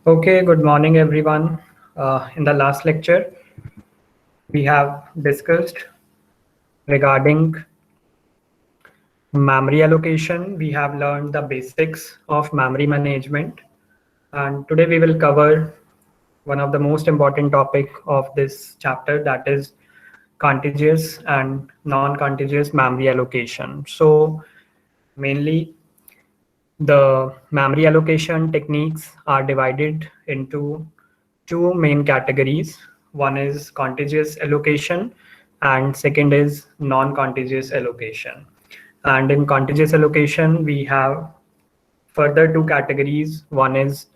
Okay, good morning, everyone. In the last lecture, we have discussed regarding memory allocation. We have learned the basics of memory management, and today we will cover one of the most important topic of this chapter, that is contiguous and non-contiguous memory allocation. So mainly the memory allocation techniques are divided into two main categories. One is contiguous allocation and second is non-contiguous allocation. And in contiguous allocation, we have further two categories. One is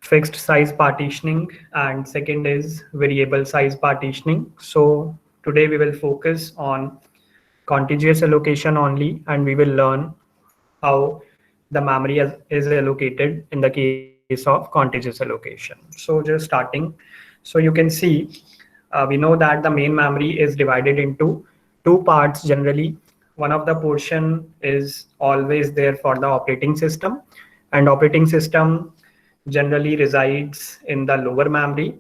fixed size partitioning and second is variable size partitioning. So today we will focus on contiguous allocation only, and we will learn how the memory is allocated in the case of contiguous allocation. So just starting, so you can see, we know that the main memory is divided into two parts generally. One of the portion is always there for the operating system, and operating system generally resides in the lower memory,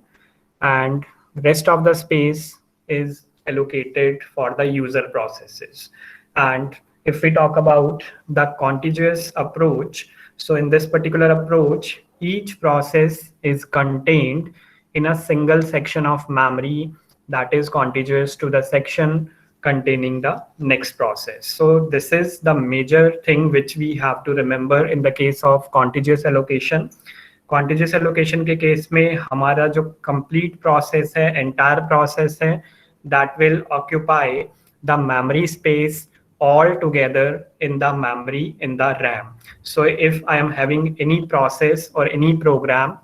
and rest of the space is allocated for the user processes. And if we talk about the contiguous approach, so in this particular approach, each process is contained in a single section of memory that is contiguous to the section containing the next process. So this is the major thing which we have to remember in the case of contiguous allocation. Contiguous allocation के case में हमारा जो complete process है, entire process है, that will occupy the memory space all together in the memory in the RAM. So if I am having any process or any program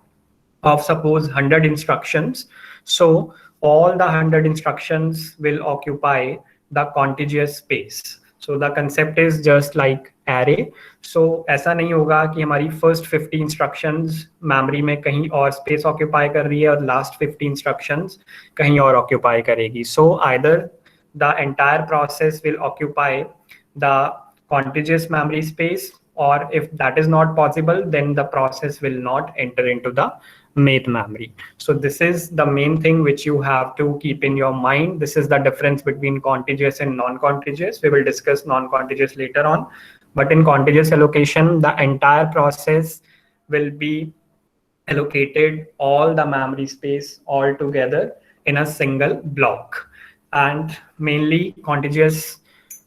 of suppose 100 instructions, so all the 100 instructions will occupy the contiguous space. So the concept is just like array. So ऐसा नहीं होगा कि हमारी first 50 instructions memory में कहीं और space occupy कर रही है और last 50 instructions कहीं और occupy करेगी. So either the entire process will occupy the contiguous memory space, or if that is not possible, then the process will not enter into the main memory. So this is the main thing which you have to keep in your mind. This is the difference between contiguous and non-contiguous. We will discuss non-contiguous later on, but in contiguous allocation, the entire process will be allocated all the memory space all together in a single block. And mainly contiguous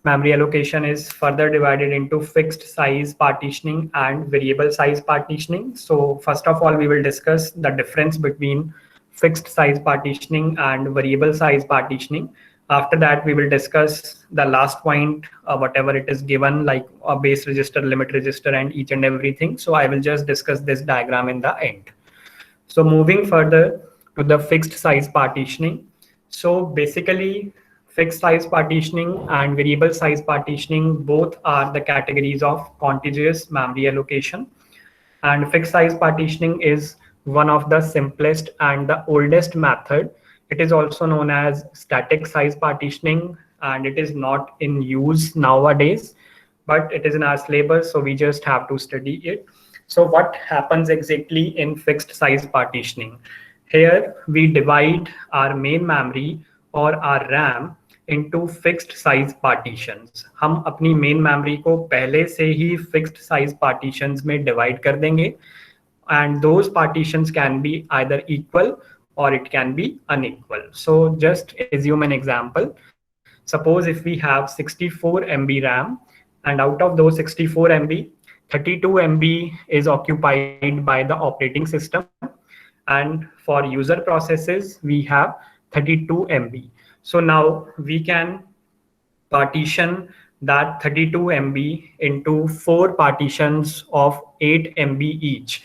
memory allocation is further divided into fixed size partitioning and variable size partitioning. So first of all, we will discuss the difference between fixed size partitioning and variable size partitioning. After that, we will discuss the last point, whatever it is given, like a base register, limit register, and each and everything. So I will just discuss this diagram in the end. So moving further to the fixed size partitioning. So basically, fixed size partitioning and variable size partitioning both are the categories of contiguous memory allocation. And fixed size partitioning is one of the simplest and the oldest method. It is also known as static size partitioning, and it is not in use nowadays, but it is in our syllabus, so we just have to study it. So what happens exactly in fixed size partitioning? Here we divide our main memory or our RAM into fixed size partitions. हम अपनी main memory को पहले से ही fixed size partitions में divide कर देंगे, and those partitions can be either equal or it can be unequal. So just assume an example. Suppose if we have 64 MB RAM, and out of those 64 MB, 32 MB is occupied by the operating system, and for user processes we have 32 MB. So now we can partition that 32 MB into 4 partitions of 8 MB each.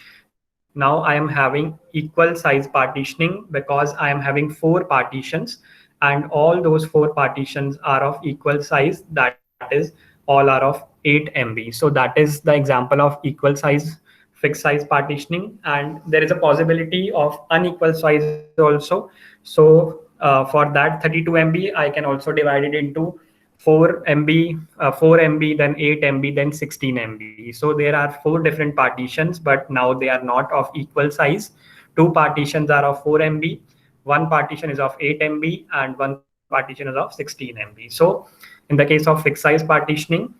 Now I am having equal size partitioning because I am having 4 partitions, and all those 4 partitions are of equal size, that is all are of 8 MB. So that is the example of equal size fixed size partitioning, and there is a possibility of unequal size also. So for that 32 MB, I can also divide it into 4 MB, 4 MB, then 8 MB, then 16 MB. So there are four different partitions, but now they are not of equal size. Two partitions are of 4 MB, one partition is of 8 MB, and one partition is of 16 MB. So in the case of fixed size partitioning,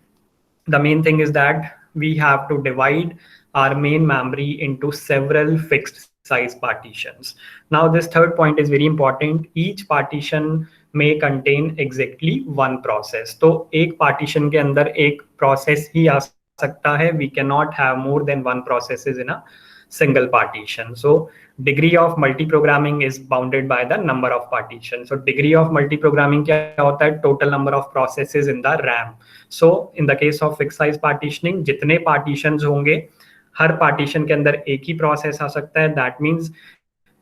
the main thing is that we have to divide our main memory into several fixed size partitions. Now this third point is very important. Each partition may contain exactly one process. तो एक partition के अंदर एक process ही आ सकता है. We cannot have more than one processes in a single partition. So degree of multi-programming is bounded by the number of partitions. So degree of multi-programming क्या होता है? Total number of processes in the RAM. So in the case of fixed size partitioning, जितने partitions होंगे, हर partition के अंदर एक ही process आ सकता है. That means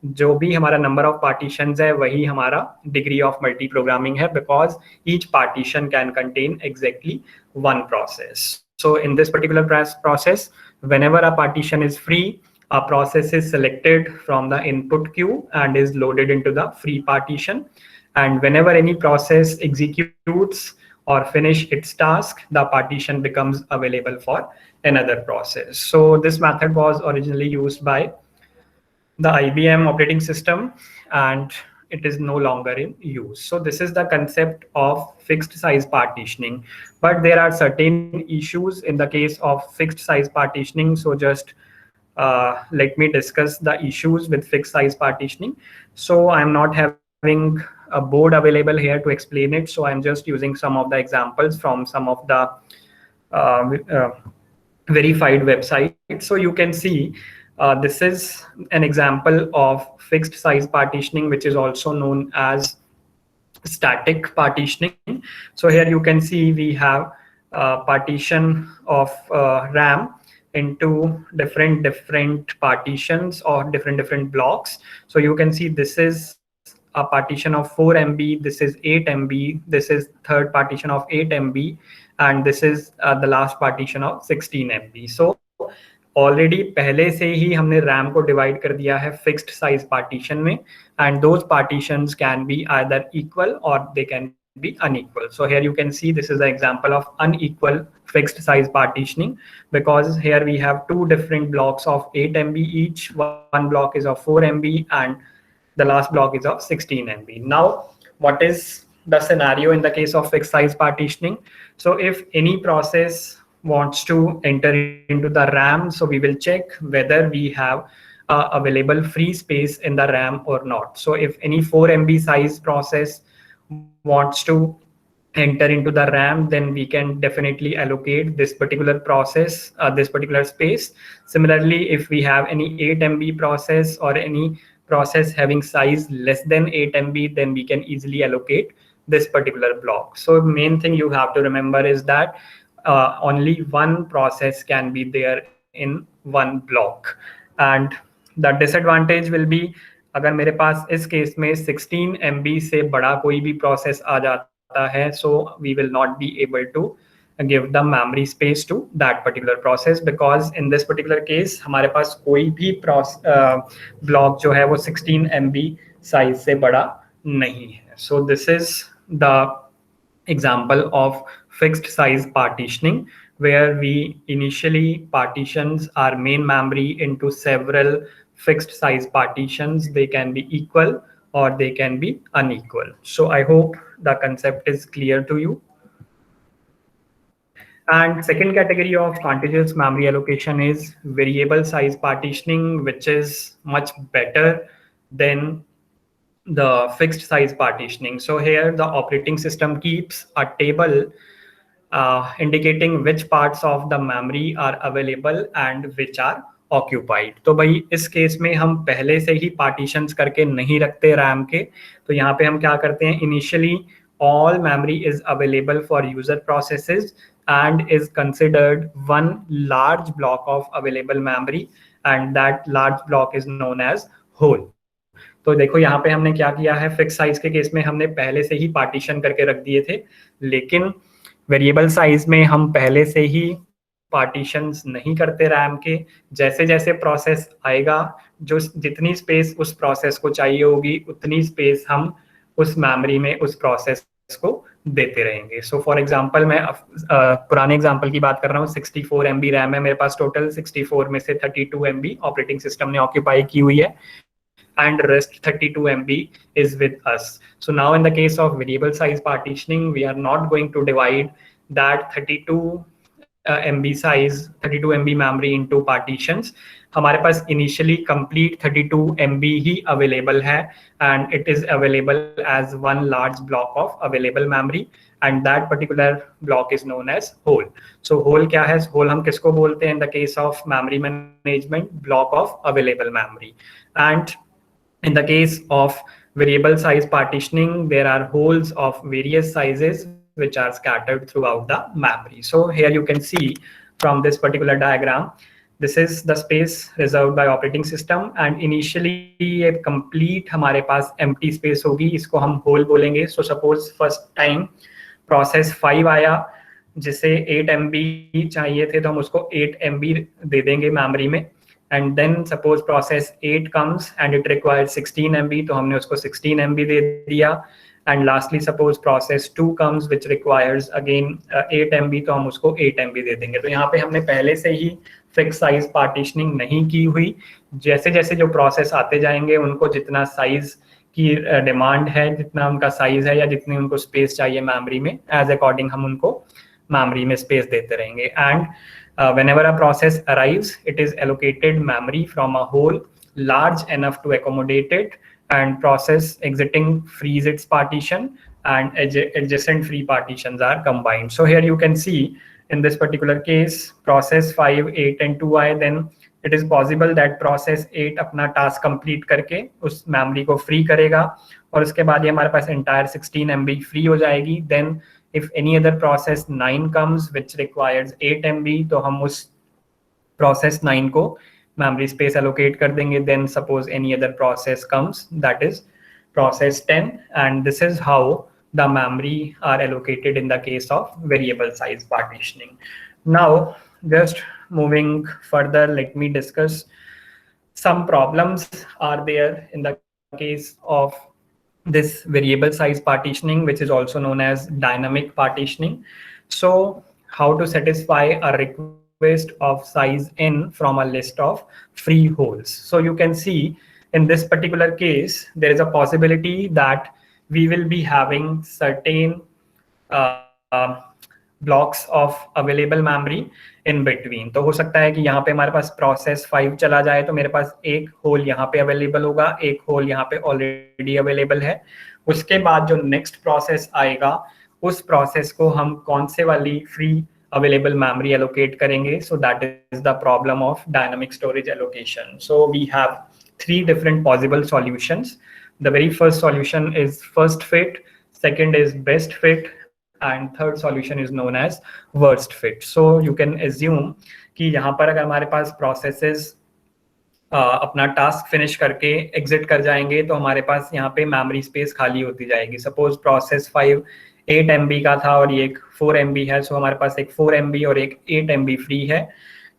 जो भी हमारा number of partitions है वही हमारा degree of multi-programming है, because each partition can contain exactly one process. So in this particular process, whenever a partition is free, a process is selected from the input queue and is loaded into the free partition. And whenever any process executes or finish its task, the partition becomes available for another process. So this method was originally used by the IBM operating system, and it is no longer in use. So this is the concept of fixed size partitioning, but there are certain issues in the case of fixed size partitioning. So just let me discuss the issues with fixed size partitioning. So I'm not having a board available here to explain it. So I'm just using some of the examples from some of the verified websites. So you can see this is an example of fixed size partitioning, which is also known as static partitioning. So here you can see we have partition of RAM into different partitions or different blocks. So you can see this is a partition of 4 MB, this is 8 MB, this is third partition of 8 MB, and this is the last partition of 16 MB. So already पहले से ही हमने RAM को divide कर दिया है fixed size partition में, and those partitions can be either equal और they can be unequal. So here you can see this is the example of unequal fixed size partitioning, because here we have two different blocks of 8 MB each. One block is of 4 MB and the last block is of 16 MB. Now what is the scenario in the case of fixed size partitioning? So if any process wants to enter into the RAM, so we will check whether we have available free space in the RAM or not. So if any 4 MB size process wants to enter into the RAM, then we can definitely allocate this particular process this particular space. Similarly, if we have any 8 MB process or any process having size less than 8 MB, then we can easily allocate this particular block. So main thing you have to remember is that only one process can be there in one block, and the disadvantage will be अगर मेरे पास इस case में 16 MB से बड़ा कोई भी process आ जाता है, so we will not be able to give the memory space to that particular process, because in this particular case हमारे पास कोई भी block जो है वो 16 MB size से बड़ा नहीं है. So this is the example of fixed size partitioning, where we initially partitions our main memory into several fixed size partitions. They can be equal or they can be unequal. So I hope the concept is clear to you. And second category of contiguous memory allocation is variable size partitioning, which is much better than the fixed size partitioning. So here the operating system keeps a table indicating which parts of the memory are available and which are occupied. तो भाई इस case में हम पहले से ही partitions करके नहीं रखते RAM के, तो यहाँ पे हम क्या करते हैं, initially all memory is available for user processes and is considered one large block of available memory, and that large block is known as whole. तो देखो यहाँ पे हमने क्या किया है, फिक्स साइज के केस में हमने पहले से ही पार्टीशन करके रख दिए थे, लेकिन वेरिएबल साइज में हम पहले से ही पार्टीशंस नहीं करते रैम के. जैसे जैसे प्रोसेस आएगा, जो जितनी स्पेस उस प्रोसेस को चाहिए होगी उतनी स्पेस हम उस मेमोरी में उस प्रोसेस को देते रहेंगे। सो फॉर एग्जांपल मैं पुराने एग्जांपल की बात कर रहा हूँ, 64 MB रैम है मेरे पास टोटल, 64 में से 32 MB ऑपरेटिंग सिस्टम ने ऑक्यूपाई की हुई है and rest 32 MB is with us. So now in the case of variable size partitioning, we are not going to divide that 32 MB size, 32 MB memory into partitions. हमारे पास initially complete 32 MB ही available है and it is available as one large block of available memory and that particular block is known as whole. So whole क्या है? Whole हम किसको बोलते हैं in the case of memory management? Block of available memory. And in the case of variable size partitioning, there are holes of various sizes which are scattered throughout the memory. So here you can see from this particular diagram, this is the space reserved by operating system and initially a complete हमारे पास empty space होगी, इसको हम whole बोलेंगे. So suppose first time process 5 आया जिसे 8 MB चाहिए थे तो हम उसको 8 MB दे देंगे मेमोरी में. And then suppose process 8 comes and it requires 16 MB, तो हमने उसको 16 MB दे दिया. And lastly suppose process 2 comes which requires again 8 MB, तो हम उसको 8 MB दे देंगे. तो यहाँ पे हमने पहले से ही फिक्स साइज पार्टीशनिंग नहीं की हुई. जैसे जैसे जो प्रोसेस आते जाएंगे उनको जितना साइज की डिमांड है, जितना उनका साइज है या जितनी उनको स्पेस चाहिए मेमोरी में, एज अकॉर्डिंग हम उनको मेमोरी में स्पेस देते रहेंगे. And whenever a process arrives, it is allocated memory from a hole large enough to accommodate it, and process exiting frees its partition and adjacent free partitions are combined. So here you can see in this particular case process 5, 8 and 2 आए, then it is possible that process 8 अपना task complete करके उस memory को free करेगा और उसके बाद ये हमारे पास एंटायर 16 MB फ्री हो जाएगी. Then if any other process 9 comes which requires 8 MB, तो हम उस process 9 को memory space allocate कर देंगे. Then suppose any other process comes, that is process 10, and this is how the memory are allocated in the case of variable size partitioning. Now just moving further, let me discuss some problems are there in the case of this variable size partitioning, which is also known as dynamic partitioning. So how to satisfy a request of size n from a list of free holes? So you can see in this particular case there is a possibility that we will be having certain blocks of available memory in between. तो हो सकता है कि यहाँ पे हमारे पास process 5 चला जाए तो मेरे पास एक होल यहाँ पे अवेलेबल होगा, एक होल यहाँ पे ऑलरेडी अवेलेबल है. उसके बाद जो नेक्स्ट प्रोसेस आएगा उस प्रोसेस को हम कौन से वाली फ्री अवेलेबल मेमोरी एलोकेट करेंगे. So that is the problem of dynamic storage allocation. So we have 3 different possible solutions. The very first solution is first fit, second is best fit, and third solution is known as worst fit. So you can assume कि यहाँ पर अगर हमारे पास processes अपना task finish करके exit कर जाएंगे तो हमारे पास यहाँ पे मेमोरी स्पेस खाली होती जाएगी. सपोज प्रोसेस 5 8 MB का था और ये एक 4 MB है, सो हमारे पास एक 4 MB और एक 8 MB फ्री है.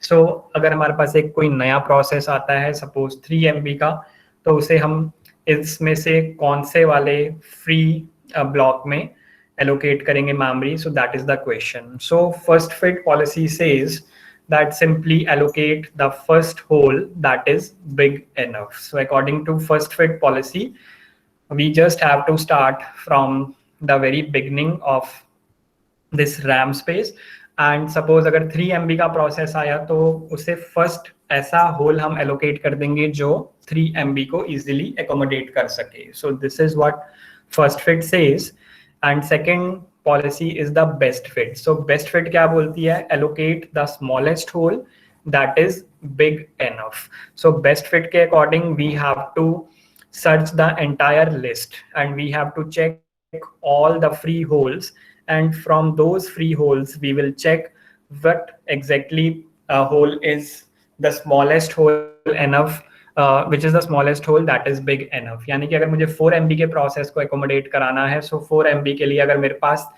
सो अगर हमारे पास एक कोई नया प्रोसेस आता है सपोज 3 MB का, तो उसे हम इसमें से कौन से वाले फ्री ब्लॉक में allocate करेंगे memory. So that is the question. So first fit policy says that simply allocate the first hole that is big enough. So according to first fit policy, we just have to start from the very beginning of this RAM space. And suppose अगर 3 MB का process आया तो उसे first ऐसा whole हम allocate कर देंगे जो 3 MB को easily accommodate कर सके. So this is what first fit says. And second policy is the best fit. So best fit क्या बोलती है? Allocate the smallest hole that is big enough. So best fit के according we have to search the entire list and we have to check all the free holes, and from those free holes we will check what exactly hole is the smallest hole enough, which is the smallest hole that is big enough. यानी कि अगर मुझे 4 MB के process को accommodate कराना है, so 4 MB के लिए अगर मेरे पास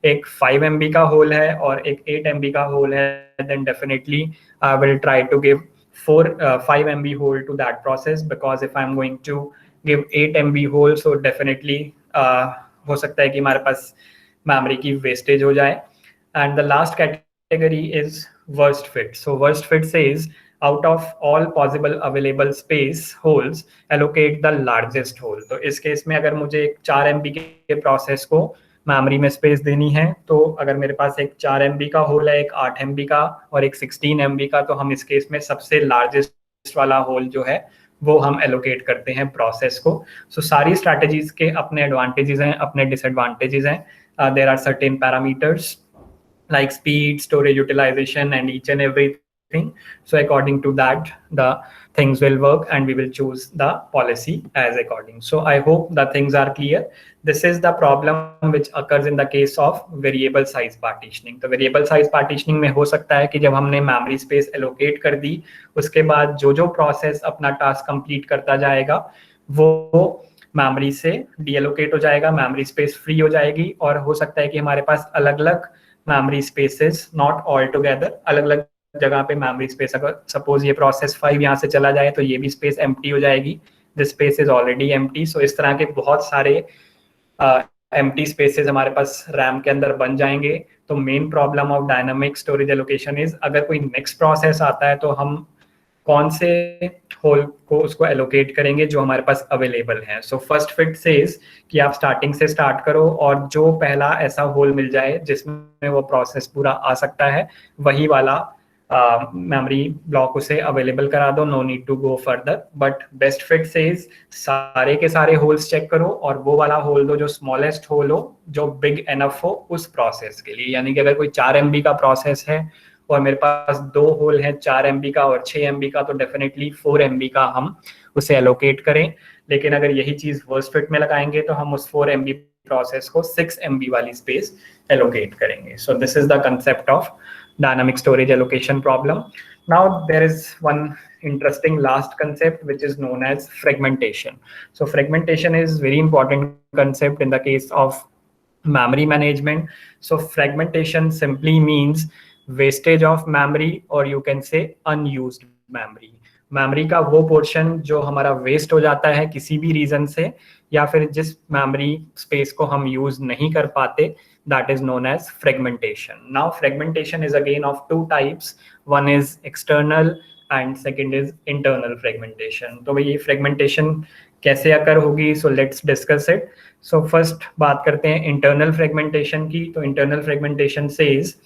एक 5 MB का होल है और एक 8 MB का होल है, then definitely I will try to give 5 MB hole to that process, because if I'm going to give 8 MB hole, so definitely हो सकता है कि हमारे पास मेमोरी की वेस्टेज हो जाए. And the last category is worst fit. So worst fit says out of all possible available space holes, allocate the largest hole. तो इस केस में अगर मुझे एक 4 MB के प्रोसेस को मेमोरी में स्पेस देनी है, तो अगर मेरे पास एक 4 MB का होल है, एक 8 MB का और एक 16 MB का, तो हम इस केस में सबसे लार्जेस्ट वाला होल जो है वो हम एलोकेट करते हैं प्रोसेस को. सो सारी स्ट्रैटेजीज के अपने एडवांटेजेस हैं, अपने डिसएडवांटेजेस हैं. There are certain parameters like speed, storage utilization, and each and everything. So according to that, the things will work and we will choose the policy as according. So I hope the things are clear. This is the problem which occurs in the case of variable size partitioning. तो variable size partitioning में हो सकता है कि जब हमने memory space allocate कर दी, उसके बाद जो जो process अपना task complete करता जाएगा, वो मेमोरी से डीएलोकेट हो जाएगा, मेमोरी स्पेस फ्री हो जाएगी, और हो सकता है कि हमारे पास अलग अलग memory spaces, not all together, अलग अलग जगह पे मेमोरी स्पेस. अगर सपोज ये प्रोसेस 5 यहाँ से चला जाए तो ये भी स्पेस एम्प्टी हो जाएगी, this space is already empty. So इस तरह के बहुत सारे एम्प्टी स्पेसेस हमारे पास रैम के अंदर बन जाएंगे. तो main problem of dynamic storage allocation is, अगर कोई नेक्स्ट प्रोसेस आता है तो हम कौन से होल को उसको एलोकेट करेंगे जो हमारे पास अवेलेबल है. सो फर्स्ट फिट सेज कि आप स्टार्टिंग से स्टार्ट करो और जो पहला ऐसा होल मिल जाए जिसमें वो प्रोसेस पूरा आ सकता है, वही वाला मेमोरी ब्लॉक उसे अवेलेबल करा दो, no need to go further. But best fit says सारे के सारे होल्स चेक करो और वो वाला होल दो जो स्मॉलेस्ट होल हो, जो बिग एनफ हो उस प्रोसेस के लिए. यानी कि अगर कोई 4 MB का प्रोसेस है और मेरे पास 2 होल हैं 4 MB का और 6 MB का, तो डेफिनेटली 4 MB का हम उसे एलोकेट करें. लेकिन अगर यही चीज वर्स्ट फिट में लगाएंगे तो हम उस 4 MB प्रोसेस को 6 MB वाली स्पेस एलोकेट करेंगे. सो this is the concept of dynamic storage allocation problem. Now there is one interesting last concept which is known as fragmentation. So fragmentation is very important concept in the case of memory management. So fragmentation simply means wastage of memory, or you can say unused memory. Memory का वो portion जो हमारा waste हो जाता है किसी भी reason से, या फिर जिस मेमोरी स्पेस को हम यूज नहीं कर पाते, that is known as fragmentation. Now fragmentation is again of 2 types. One is external and second is internal fragmentation. तो ये fragmentation कैसे अकर होगी, so let's discuss it. So first बात करते हैं internal fragmentation की. तो internal fragmentation says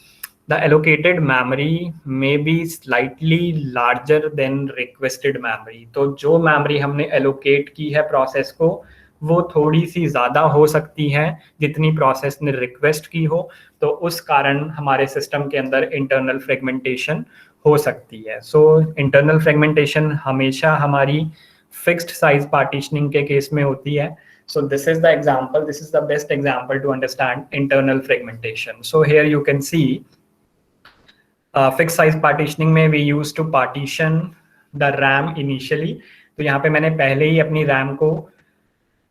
the allocated memory may be slightly larger than requested memory. तो जो memory हमने allocate की है process को, वो थोड़ी सी ज़्यादा हो सकती है जितनी प्रोसेस ने रिक्वेस्ट की हो. तो उस कारण हमारे सिस्टम के अंदर इंटरनल फ्रेगमेंटेशन हो सकती है. सो इंटरनल फ्रेगमेंटेशन हमेशा हमारी फिक्स्ड साइज पार्टीशनिंग के केस में होती है. So this is the example, this is the best example to understand internal fragmentation. So here you can see fixed size partitioning में we use to partition the RAM initially. तो यहाँ पे मैंने पहले ही अपनी रैम को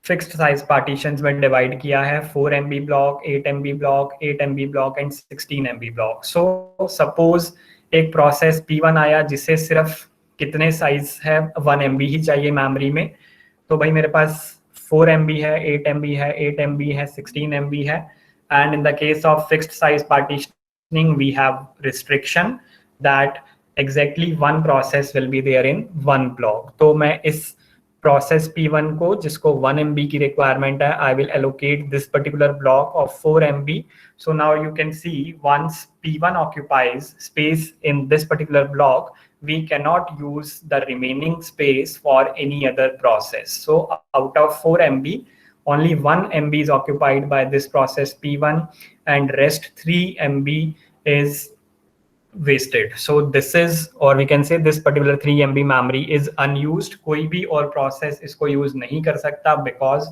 फिक्स्ड साइज पार्टीशंस में डिवाइड किया है, 4 MB block, 8 MB block, 8 MB block and 16 MB block. So suppose एक प्रोसेस P1 आया जिसे सिर्फ कितने साइज है, 1 MB ही चाहिए मेमोरी में. तो भाई मेरे पास 4 MB है, 8 MB है, 8 MB है, 16 MB है. And in the case of fixed size partitioning we have restriction that exactly 1 process will be there in 1 block. तो मैं इस प्रोसेस P1 को, जिसको 1 MB की रिक्वायरमेंट है, I will allocate this particular block of 4 MB. So now you can see once P1 occupies space in this particular block, we cannot use the remaining space for any other process. So out of 4 MB, only 1 MB is occupied by this process P1 and rest 3 MB is wasted. So this is, or we can say this particular 3 MB memory is unused. कोई भी और process इसको use नहीं कर सकता because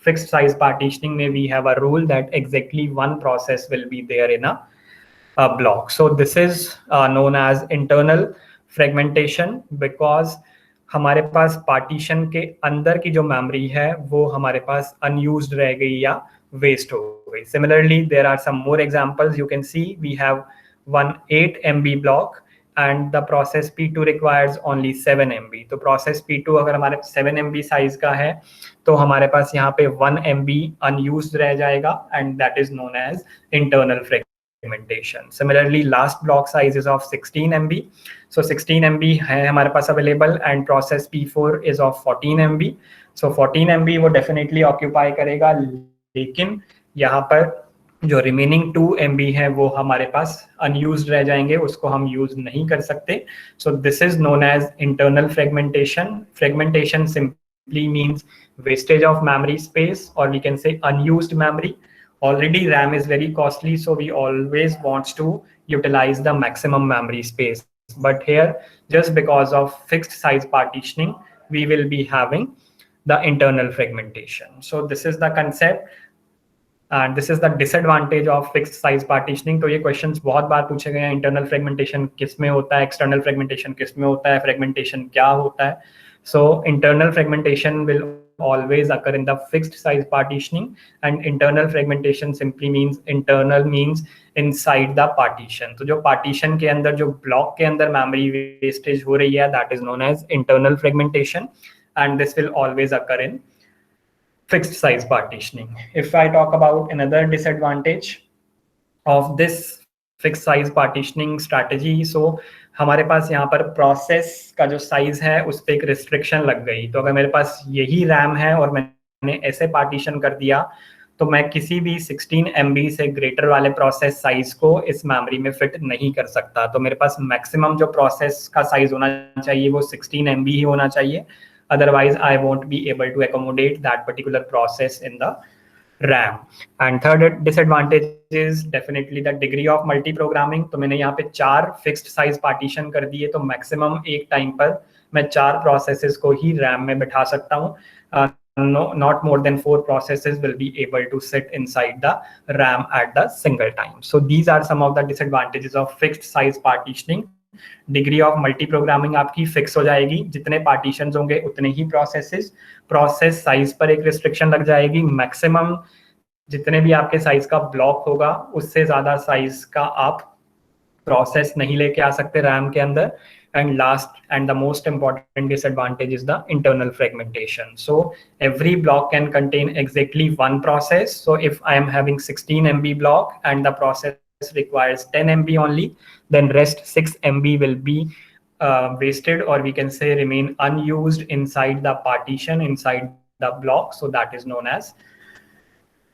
fixed size partitioning में we have a rule that exactly 1 process will be there in a block. So this is known as internal fragmentation because हमारे पास partition के अंदर की जो memory है वो हमारे पास unused रह गई या waste हो गई. Similarly, there are some more examples. You can see we have one 8 MB block and the process P2 requires only 7 MB. तो process P2 अगर हमारे 7 MB साइज का है तो हमारे पास यहाँ पे 1 MB unused रह जाएगा, and that is known as internal fragmentation. Similarly, last block size is of 16 MB. So 16 MB है हमारे पास available and process P4 is of 14 MB. So 14 MB वो definitely occupy करेगा, लेकिन यहाँ पर जो रिमेनिंग 2 MB है वो हमारे पास अनयूज्ड रह जाएंगे, उसको हम यूज नहीं कर सकते. So this is known as internal fragmentation. Fragmentation simply means wastage of memory space, or we can say unused memory. Already RAM is very costly, so we always want to utilize the maximum memory space. But here, just because of fixed size partitioning, we will be having the internal fragmentation. So this is the concept. And this is the disadvantage of fixed size partitioning. तो ये questions बहुत बार पूछे गए हैं, internal fragmentation किस में होता है, external fragmentation किस में होता है, fragmentation क्या होता है. So internal fragmentation will always occur in the fixed size partitioning, and internal fragmentation simply means internal means inside the partition. तो जो partition के अंदर, जो block के अंदर memory wastage हो रही है, that is known as internal fragmentation, and this will always occur in fixed size partitioning. If I talk about another disadvantage of this fixed size partitioning strategy, so हमारे पास यहाँ पर process का जो size है उस पर एक रिस्ट्रिक्शन लग गई. तो अगर मेरे पास यही रैम है और मैंने ऐसे पार्टीशन कर दिया तो मैं किसी भी 16 MB से ग्रेटर वाले प्रोसेस साइज को इस मेमोरी में फिट नहीं कर सकता. तो मेरे पास मैक्सिमम जो प्रोसेस का साइज होना चाहिए वो 16 MB ही होना चाहिए. Otherwise, I won't be able to accommodate that particular process in the RAM. And third disadvantage is definitely the degree of multi-programming. तो मैंने यहाँ पे 4 fixed size partition कर दिए, तो maximum एक time पर मैं 4 processes को ही RAM में बिठा सकता हूँ. Not more than 4 processes will be able to sit inside the RAM at the single time. So these are some of the disadvantages of fixed size partitioning. Degree of multi programming आपकी fix हो जाएगी, जितने partitions होंगे उतने ही processes. Process size पर एक restriction लग जाएगी, मैक्सिमम जितने भी आपके साइज का ब्लॉक होगा उससे ज्यादा साइज का आप प्रोसेस नहीं लेके आ सकते रैम के अंदर. And last and the most important disadvantage is the internal fragmentation. So every block can contain exactly one process. So if I am having 16 MB block and the process requires 10 MB only, then rest 6 MB will be wasted, or we can say remain unused inside the partition, inside the block. So that is known as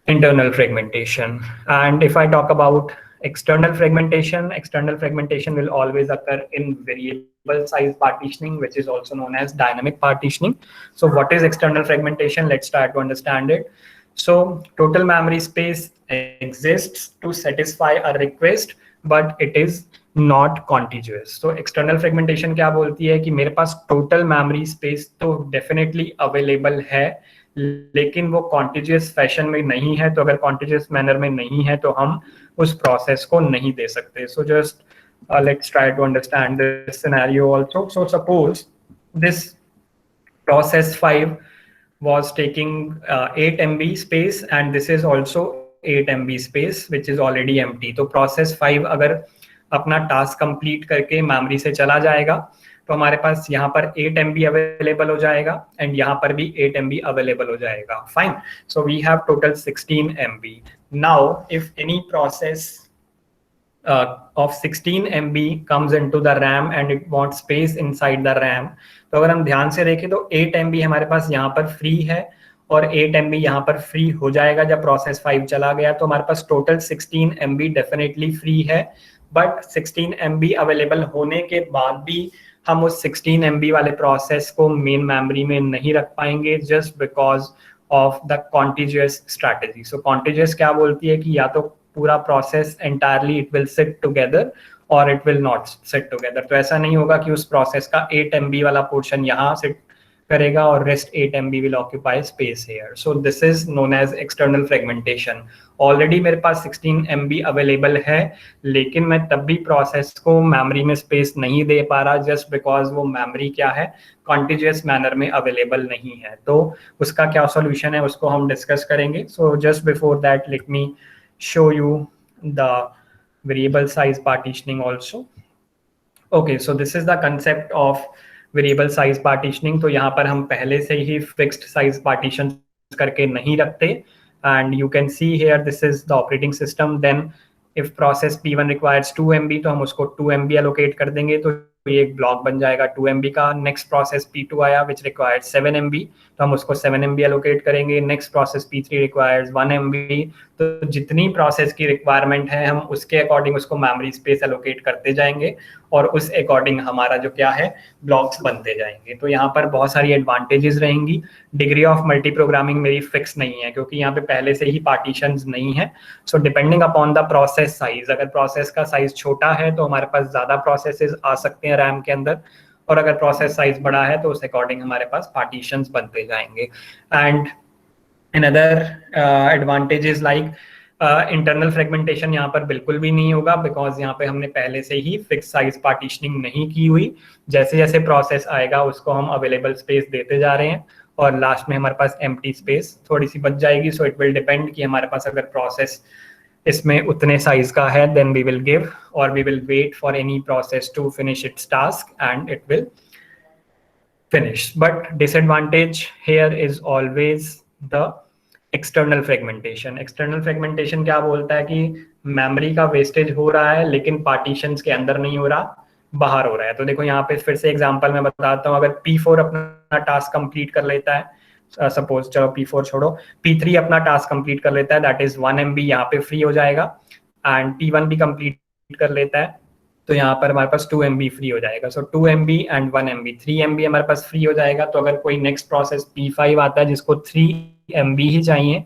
internal fragmentation. And if I talk about external fragmentation will always occur in variable size partitioning, which is also known as dynamic partitioning. So what is external fragmentation? Let's try to understand it. So total memory space exists to satisfy a request, but it is not contiguous. So external fragmentation क्या बोलती है कि मेरे पास total memory space तो definitely available है, लेकिन वो contiguous fashion में नहीं है. तो अगर कॉन्टिजियस मैनर में नहीं है तो हम उस प्रोसेस को नहीं दे सकते. So just let's try to understand this scenario also. So suppose this process 5 was taking 8 MB space and this is also 8 MB space which is already empty. तो प्रोसेस 5 अगर अपना टास्क कंप्लीट करके memory से चला जाएगा तो हमारे पास यहाँ पर 8 MB अवेलेबल हो जाएगा एंड यहाँ पर भी 8 MB अवेलेबल हो जाएगा. Fine. So we have total 16 MB. Now if any process of 16 MB comes into the RAM and it wants space inside the RAM, तो अगर हम ध्यान से देखें तो 8 MB हमारे पास यहाँ पर फ्री है और 8 MB यहाँ पर फ्री हो जाएगा जब प्रोसेस 5 चला गया. तो हमारे पास टोटल 16 MB डेफिनेटली फ्री है, बट 16 MB अवेलेबल होने के बाद भी हम उस 16 MB वाले प्रोसेस को मेन मेमोरी में नहीं रख पाएंगे just because of the contiguous strategy. So contiguous क्या बोलती है कि या तो पूरा process entirely it will sit together और it will not sit together. तो ऐसा नहीं होगा कि उस प्रोसेस का 8 MB वाला पोर्शन यहाँ सिट करेगा और rest 8 MB will occupy space here. So this is known as external fragmentation. Already मेरे पास 16 MB अवेलेबल है, लेकिन मैं तब भी प्रोसेस को मेमोरी में स्पेस नहीं दे पा रहा जस्ट बिकॉज वो मेमोरी क्या है, कॉन्टिजियस मैनर में अवेलेबल नहीं है. तो उसका क्या सॉल्यूशन है उसको हम डिस्कस करेंगे. So just before that let me show you the variable size partitioning also. Okay, so this is the concept of variable size partitioning. तो यहाँ पर हम पहले से ही फिक्स्ड साइज पार्टीशन करके नहीं रखते, and you can see here this is the operating system. Then if process P1 requires 2 MB तो हम उसको 2 MB एलोकेट कर देंगे, तो ये एक ब्लॉक बन जाएगा 2 MB का। नेक्स्ट प्रोसेस P2 आया विच रिक्वायर्ड 7 MB, तो हम उसको 7 MB एलोकेट करेंगे। Next process P3 requires 1 MB। तो जितनी प्रोसेस की रिक्वायरमेंट है हम उसके अकॉर्डिंग उसको मेमोरी स्पेस एलोकेट करते जाएंगे, और उस अकॉर्डिंग हमारा जो क्या है ब्लॉक्स बनते जाएंगे। तो यहाँ पर बहुत सारी एडवांटेजेस रहेंगी। डिग्री ऑफ मल्टी प्रोग्रामिंग मेरी फिक्स नहीं है क्योंकि यहाँ पे पहले से ही पार्टीशंस नहीं है। So depending upon the process size, अगर प्रोसेस का साइज छोटा है तो हमारे पास ज्यादा प्रोसेसेस आ सकते हैं रैम के अंदर, और अगर प्रोसेस साइज बड़ा है तो उस अकॉर्डिंग हमारे पास पार्टीशंस बनते जाएंगे। And another advantage is like internal fragmentation यहाँ पर बिल्कुल भी नहीं होगा, बिकॉज यहाँ पे हमने पहले से ही फिक्स साइज पार्टीशनिंग नहीं की हुई। जैसे जैसे प्रोसेस आएगा उसको हम अवेलेबल स्पेस देते जा रहे हैं, और लास्ट में हमारे पास एम्प्टी स्पेस थोड़ी सी बच जाएगी। सो इट विल डिपेंड कि हमारे पास अगर प्रोसेस इसमें उतने साइज का है देन वी विल गिव, और we will wait for any process to finish its task and it will finish. But disadvantage here is always the external fragmentation. External fragmentation क्या बोलता है कि मेमोरी का वेस्टेज हो रहा है लेकिन पार्टीशंस के अंदर नहीं हो रहा, बाहर हो रहा है। तो देखो यहाँ पे फिर से एग्जांपल मैं बताता हूँ। अगर P4 अपना टास्क कंप्लीट कर लेता है, सपोज चलो P4 छोड़ो, P3 अपना टास्क कंप्लीट कर लेता है, दैट इज 1 MB यहाँ पे फ्री हो जाएगा, एंड P1 भी कंप्लीट कर लेता है तो यहाँ पर हमारे पास 2 MB फ्री हो जाएगा। सो 2 MB एंड 1 MB 3 MB हमारे पास फ्री हो जाएगा। तो अगर कोई नेक्स्ट प्रोसेस P5 आता है जिसको 3 MB ही चाहिए,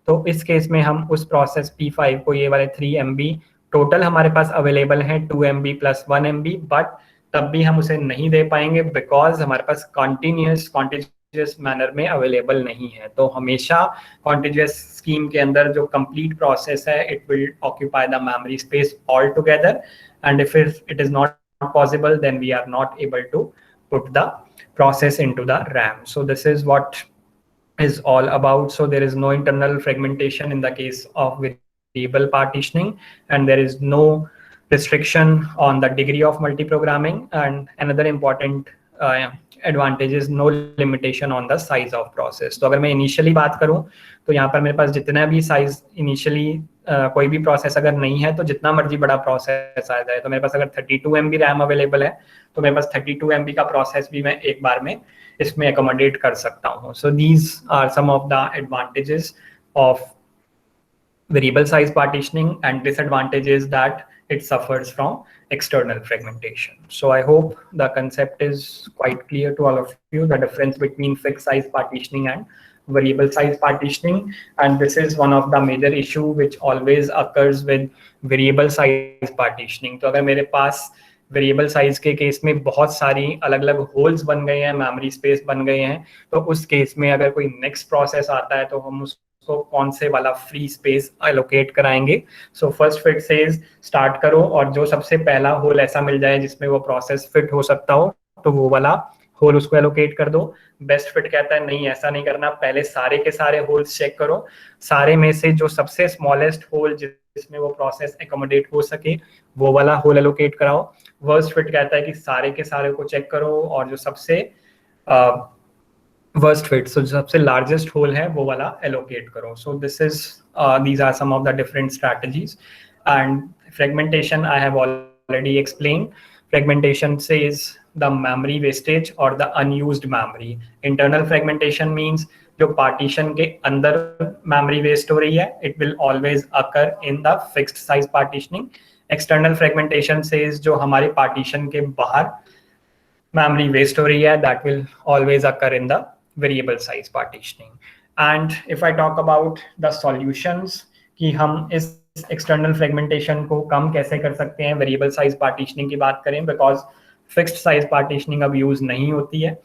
तो इस केस में हम उस प्रोसेस P5 को ये वाले 3 MB टोटल हमारे पास अवेलेबल है 2 MB प्लस 1 MB, बट तब भी हम उसे नहीं दे पाएंगे बिकॉज हमारे पास कॉन्टिन्यूस मैनर में अवेलेबल नहीं है। तो हमेशा कॉन्टिन्यूस स्कीम के अंदर जो कंप्लीट प्रोसेस है it will occupy the memory space all together, and if it is not possible then we are not able to put the process into the RAM. So this is what is all about. So there is no internal fragmentation in the case of variable partitioning, and there is no restriction on the degree of multi-programming. And another important advantage is no limitation on the size of process. तो अगर मैं initially बात करूं तो यहाँ पर मेरे पास जितना भी साइज इनिशियली कोई भी प्रोसेस अगर नहीं है तो जितना मर्जी बड़ा प्रोसेस आ जाए, तो मेरे पास अगर 32 MB रैम अवेलेबल है तो मेरे पास 32 MB का प्रोसेस भी मैं एक बार में इसमें अकोमोडेट कर सकता हूँ। So these are some of the advantages of variable size partitioning, and disadvantage is that it suffers from external fragmentation. So I hope the concept is quite clear to all of you, the difference between fixed size partitioning and variable size partitioning. And this is one of the major issue which always occurs with variable size partitioning. तो अगर मेरे पास variable size के case में बहुत सारी अलग अलग holes बन गए हैं, मेमोरी स्पेस बन गए हैं, तो उस केस में अगर कोई नेक्स्ट प्रोसेस आता है तो हम उसको कौन से वाला फ्री स्पेस एलोकेट कराएंगे। सो फर्स्ट फिट से स्टार्ट करो, और जो सबसे पहला होल ऐसा मिल जाए जिसमें वो प्रोसेस फिट हो सकता हो तो वो वाला होल उसको एलोकेट कर दो। बेस्ट फिट कहता है नहीं, ऐसा नहीं करना, पहले सारे के सारे होल्स चेक करो, सारे में से जो सबसे स्मॉलेस्ट होल जिसमें वो प्रोसेस एकोमोडेट हो सके वो वाला होल एलोकेट कराओ। वर्स्ट फिट कहता है कि सारे के सारे को चेक करो और जो सबसे वर्स्ट फिट, सो जो सबसे लार्जेस्ट होल है वो वाला एलोकेट करो। सो these are some of the different strategies. And fragmentation I have already explained. Fragmentation says the memory wastage or the unused memory. Internal fragmentation means जो partition के अंदर memory waste हो रही है, it will always occur in the fixed size partitioning. External fragmentation says जो हमारे partition के बाहर memory waste हो रही है, that will always occur in the variable size partitioning. And if I talk about the solutions कि हम इस एक्सटर्नल फ्रेगमेंटेशन को कम कैसे कर सकते हैं, वेरिएबल साइज पार्टीशनिंग की बात करें, बिकॉज फिक्स्ड साइज पार्टीशनिंग अब यूज नहीं होती है।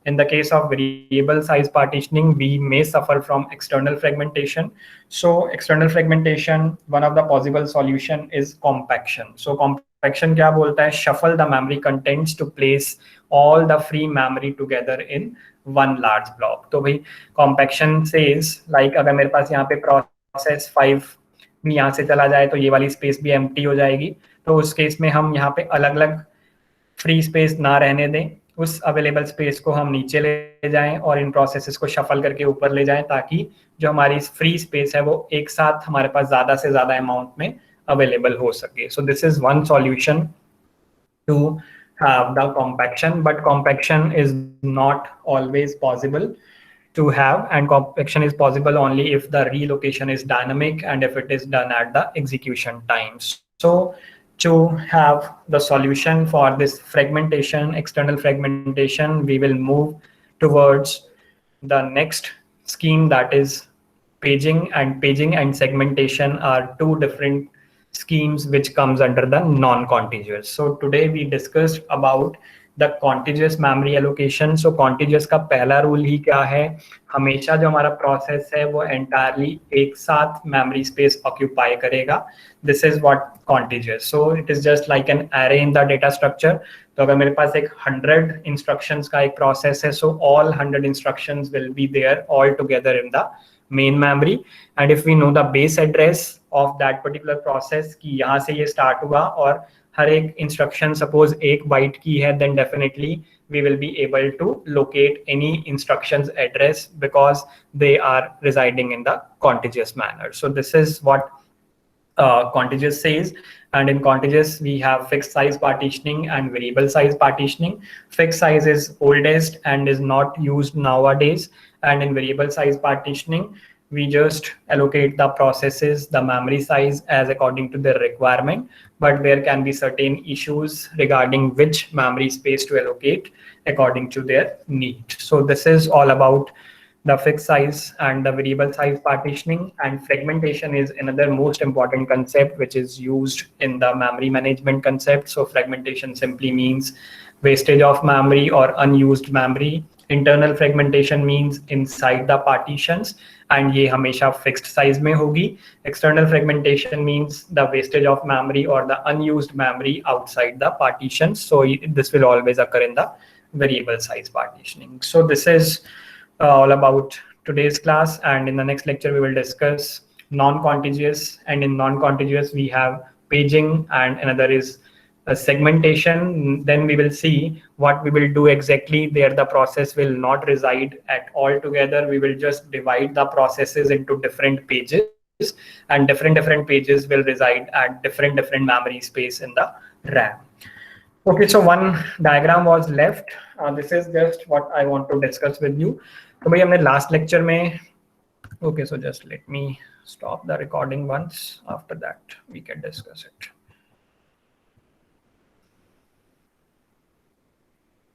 In the case of variable size partitioning, we may suffer from external fragmentation. So external fragmentation, one of the possible solution is compaction. So compaction क्या बोलता है? Shuffle the memory contents to place all the free memory together in one large block. तो भाई compaction says like अगर मेरे पास यहाँ पे process 5 भी यहाँ से चला जाए तो ये वाली स्पेस भी एम्प्टी हो जाएगी। तो उस केस में हम यहाँ पे अलग अलग फ्री स्पेस ना रहने दें, उस अवेलेबल स्पेस को हम नीचे ले जाएं और इन प्रोसेसेस को शफल करके ऊपर ले जाएं, ताकि जो हमारी फ्री स्पेस है वो एक साथ हमारे पास ज़्यादा से ज़्यादा अमाउंट में अवेलेबल हो सके. So this is one solution to have the compaction, but compaction is not always possible to have, and compaction is possible only if the relocation is dynamic and if it is done at the execution time. So to have the solution for this fragmentation, external fragmentation, we will move towards the next scheme, that is paging. And paging and segmentation are two different schemes which comes under the non-contiguous. So today we discussed about the contiguous memory allocation. So contiguous का पहला rule ही क्या है, हमेशा जो हमारा process है वो entirely एक साथ memory space occupy करेगा. This is what contiguous. So it is just like an array in the data structure. तो अगर मेरे पास एक 100 instructions का एक process है, so all 100 instructions will be there all together in the main memory. And if we know the base address of that particular process कि यहाँ से ये start हुआ और हर एक instruction suppose एक byte की है, then definitely we will be able to locate any instructions address because they are residing in the contiguous manner. So this is what contiguous says. And in contiguous we have fixed size partitioning and variable size partitioning. Fixed size is oldest and is not used nowadays, and in variable size partitioning we just allocate the processes the memory size as according to their requirement, but there can be certain issues regarding which memory space to allocate according to their need. So this is all about the fixed size and the variable size partitioning. And fragmentation is another most important concept which is used in the memory management concept. So fragmentation simply means wastage of memory or unused memory. Internal fragmentation means inside the partitions, and ये हमेशा fixed size में होगी. External fragmentation means the wastage of memory or the unused memory outside the partitions. So this will always occur in the variable size partitioning. So this is all about today's class, and in the next lecture we will discuss non-contiguous, and in non-contiguous we have paging and another is segmentation. Then we will see what we will do exactly. There the process will not reside at all together. We will just divide the processes into different pages, and different pages will reside at different memory space in the RAM. Okay, so one diagram was left. This is just what I want to discuss with you. तो भाई हमने last lecture में, okay, so just let me stop the recording once. After that we can discuss it.